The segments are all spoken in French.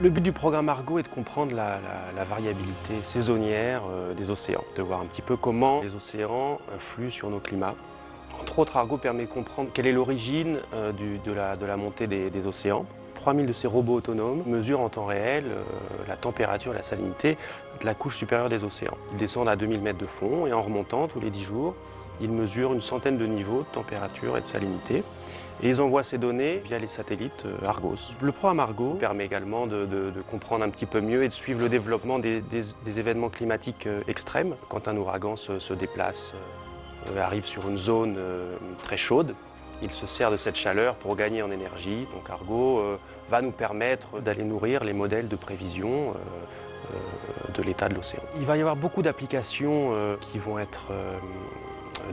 Le but du programme Argo est de comprendre la variabilité saisonnière des océans, de voir un petit peu comment les océans influent sur nos climats. Entre autres, Argo permet de comprendre quelle est l'origine de la montée des océans. 3000 de ces robots autonomes mesurent en temps réel la température et la salinité de la couche supérieure des océans. Ils descendent à 2000 mètres de fond et en remontant tous les 10 jours, ils mesurent une centaine de niveaux de température et de salinité. Et ils envoient ces données via les satellites Argos. Le programme Argo permet également de comprendre un petit peu mieux et de suivre le développement des événements climatiques extrêmes. Quand un ouragan se déplace, arrive sur une zone très chaude, il se sert de cette chaleur pour gagner en énergie. Donc Argo va nous permettre d'aller nourrir les modèles de prévision de l'état de l'océan. Il va y avoir beaucoup d'applications qui vont être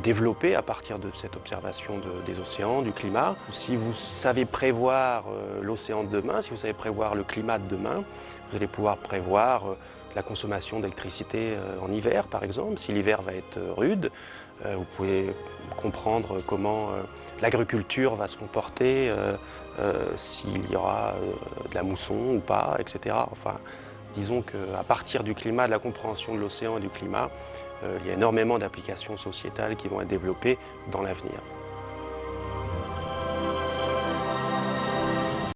développées à partir de cette observation des océans, du climat. Si vous savez prévoir l'océan de demain, si vous savez prévoir le climat de demain, vous allez pouvoir prévoir la consommation d'électricité en hiver, par exemple. Si l'hiver va être rude, vous pouvez comprendre comment l'agriculture va se comporter, s'il y aura de la mousson ou pas, etc. Enfin, disons qu'à partir du climat, de la compréhension de l'océan et du climat, il y a énormément d'applications sociétales qui vont être développées dans l'avenir.